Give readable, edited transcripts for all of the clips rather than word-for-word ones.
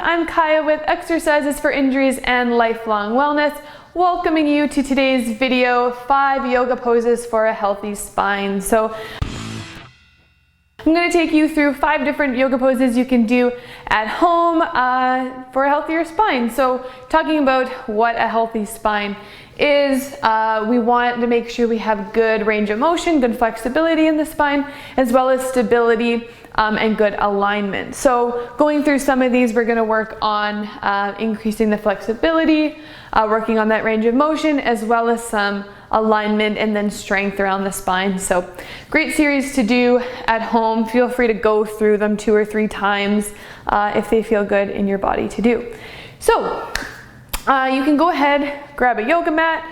I'm Kaya with Exercises for Injuries and Lifelong Wellness, welcoming you to today's video, 5 yoga poses for a healthy spine. So I'm going to take you through 5 different yoga poses you can do at home for a healthier spine. So talking about what a healthy spine is, we want to make sure we have good range of motion, good flexibility in the spine, as well as stability and good alignment. So going through some of these, we're going to work on increasing the flexibility, working on that range of motion, as well as some alignment and then strength around the spine. So great series to do at home. Feel free to go through them 2 or 3 times if they feel good in your body to do. So you can go ahead, grab a yoga mat.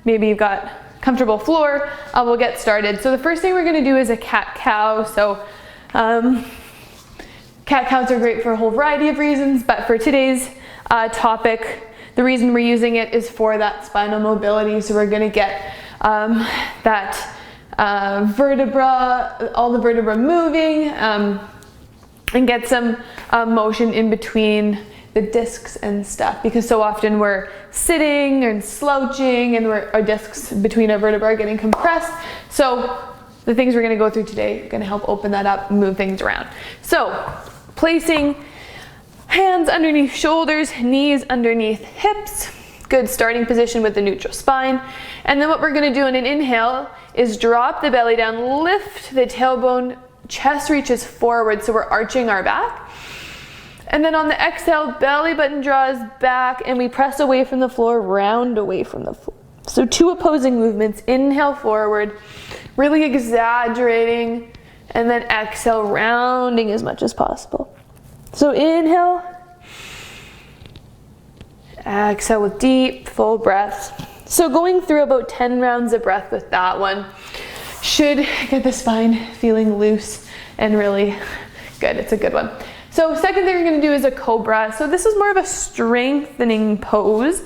Maybe you've got comfortable floor. We'll get started. So the first thing we're going to do is a cat-cow. So cat-cows are great for a whole variety of reasons, but for today's topic, the reason we're using it is for that spinal mobility. So we're going to get that vertebra, all the vertebra moving, and get some motion in between the discs and stuff, because so often we're sitting and slouching and our discs between our vertebrae are getting compressed. So the things we're going to go through today are going to help open that up and move things around. So placing hands underneath shoulders, knees underneath hips, good starting position with the neutral spine. And then what we're going to do in an inhale is drop the belly down, lift the tailbone, chest reaches forward, so we're arching our back. And then on the exhale, belly button draws back and we press away from the floor, round away from the floor. So 2 opposing movements, inhale forward, really exaggerating, and then exhale, rounding as much as possible. So inhale, exhale with deep, full breaths. So going through about 10 rounds of breath with that one should get the spine feeling loose and really good. It's a good one. So second thing we're going to do is a cobra. So this is more of a strengthening pose.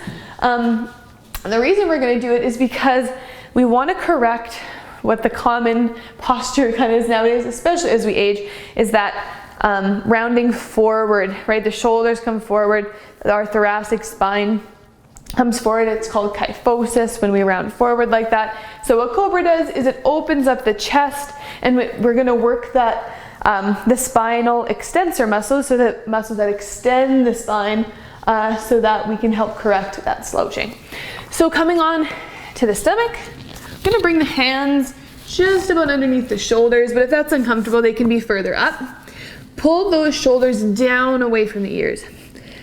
The reason we're going to do it is because we want to correct what the common posture kind of is nowadays, especially as we age, is that rounding forward, right? The shoulders come forward, our thoracic spine comes forward. It's called kyphosis when we round forward like that. So what cobra does is it opens up the chest, and we're going to work that the spinal extensor muscles, so the muscles that extend the spine, so that we can help correct that slouching. So coming on to the stomach, I'm going to bring the hands just about underneath the shoulders, but if that's uncomfortable, they can be further up. Pull those shoulders down away from the ears.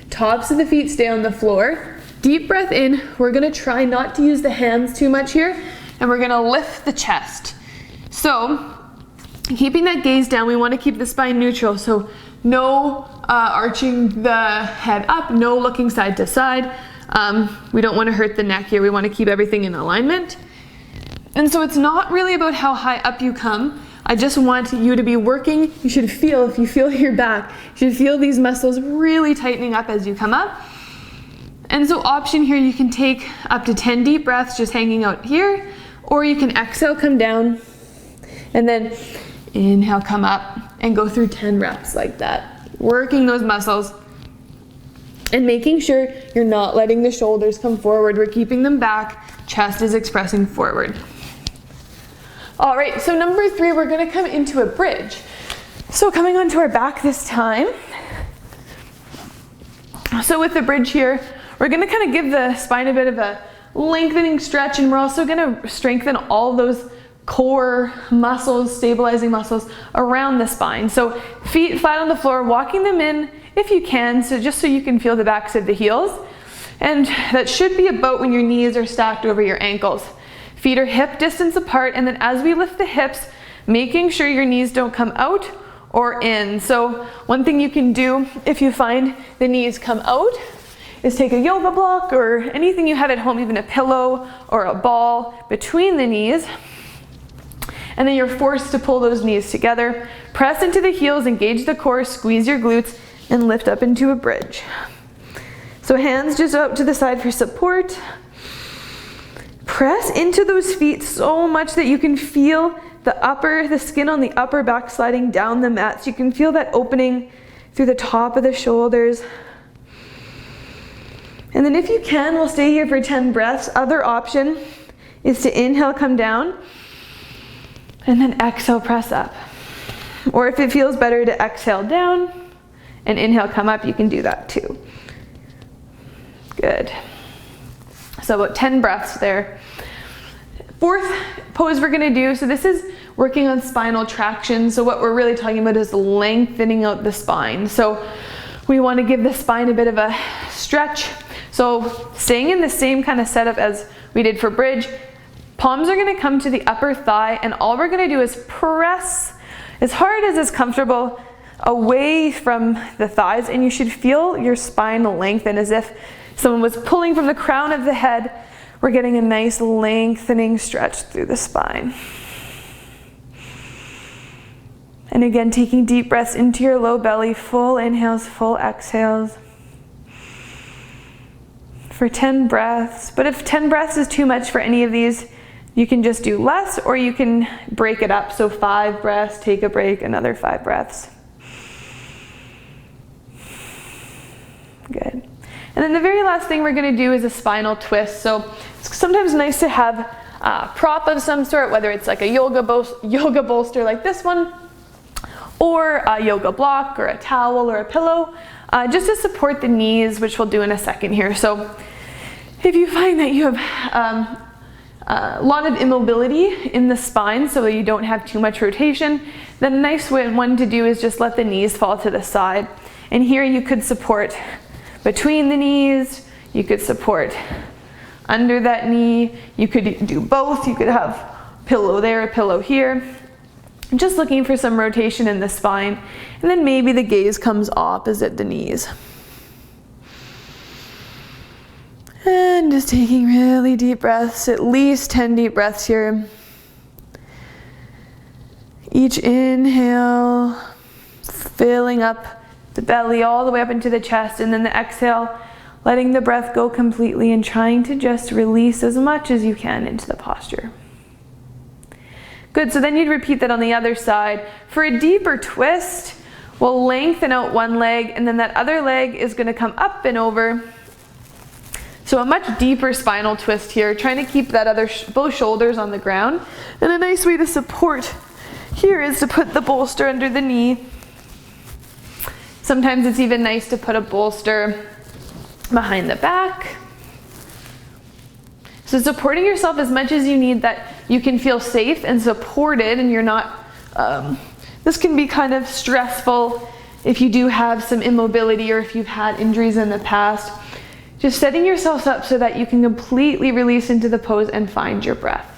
Tops of the feet stay on the floor. Deep breath in. We're going to try not to use the hands too much here, and we're going to lift the chest. So keeping that gaze down, we want to keep the spine neutral. So no arching the head up, no looking side to side. We don't want to hurt the neck here. We want to keep everything in alignment. And so it's not really about how high up you come. I just want you to be working. You should feel, if you feel your back, you should feel these muscles really tightening up as you come up. And so option here, you can take up to 10 deep breaths just hanging out here, or you can exhale, come down, and then inhale, come up, and go through 10 reps like that. Working those muscles and making sure you're not letting the shoulders come forward. We're keeping them back. Chest is expressing forward. All right, so number 3, we're going to come into a bridge. So coming onto our back this time. So with the bridge here, we're going to kind of give the spine a bit of a lengthening stretch, and we're also going to strengthen all those core muscles, stabilizing muscles around the spine. So feet flat on the floor, walking them in if you can, so just so you can feel the backs of the heels. And that should be about when your knees are stacked over your ankles. Feet are hip distance apart, and then as we lift the hips, making sure your knees don't come out or in. So one thing you can do if you find the knees come out is take a yoga block or anything you have at home, even a pillow or a ball between the knees. And then you're forced to pull those knees together. Press into the heels, engage the core, squeeze your glutes, and lift up into a bridge. So hands just out to the side for support. Press into those feet so much that you can feel the skin on the upper back sliding down the mat. So you can feel that opening through the top of the shoulders. And then if you can, we'll stay here for 10 breaths. Other option is to inhale, come down, and then exhale, press up. Or if it feels better to exhale down and inhale, come up, you can do that too. Good. So about 10 breaths there. Fourth pose we're gonna do, so this is working on spinal traction. So what we're really talking about is lengthening out the spine. So we wanna give the spine a bit of a stretch. So staying in the same kind of setup as we did for bridge, palms are gonna come to the upper thigh, and all we're gonna do is press as hard as is comfortable away from the thighs, and you should feel your spine lengthen as if someone was pulling from the crown of the head. We're getting a nice lengthening stretch through the spine. And again, taking deep breaths into your low belly, full inhales, full exhales. For 10 breaths, but if 10 breaths is too much for any of these, you can just do less, or you can break it up. So 5 breaths, take a break, another 5 breaths. Good. And then the very last thing we're gonna do is a spinal twist. So it's sometimes nice to have a prop of some sort, whether it's like a yoga bolster like this one, or a yoga block, or a towel, or a pillow, just to support the knees, which we'll do in a second here. So if you find that you have a lot of immobility in the spine, so that you don't have too much rotation, then a nice one to do is just let the knees fall to the side. And here you could support between the knees, you could support under that knee, you could do both, you could have pillow there, a pillow here. I'm just looking for some rotation in the spine, and then maybe the gaze comes opposite the knees. And just taking really deep breaths, at least 10 deep breaths here. Each inhale, filling up the belly all the way up into the chest, and then the exhale, letting the breath go completely and trying to just release as much as you can into the posture. Good, so then you'd repeat that on the other side. For a deeper twist, we'll lengthen out one leg, and then that other leg is gonna come up and over. So a much deeper spinal twist here, trying to keep that both shoulders on the ground. And a nice way to support here is to put the bolster under the knee. Sometimes it's even nice to put a bolster behind the back. So supporting yourself as much as you need, that you can feel safe and supported, and you're not, this can be kind of stressful if you do have some immobility or if you've had injuries in the past. Just setting yourself up so that you can completely release into the pose and find your breath.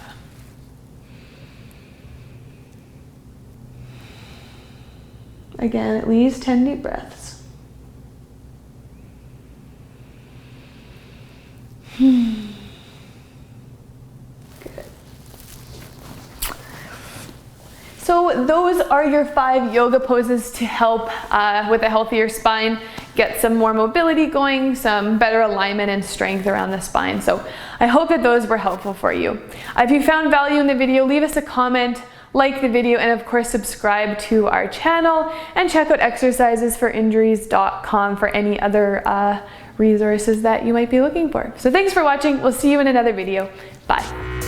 Again, at least 10 deep breaths. Good. So those are your 5 yoga poses to help with a healthier spine, get some more mobility going, some better alignment and strength around the spine. So I hope that those were helpful for you. If you found value in the video, leave us a comment, like the video, and of course subscribe to our channel, and check out exercisesforinjuries.com for any other resources that you might be looking for. So thanks for watching. We'll see you in another video. Bye.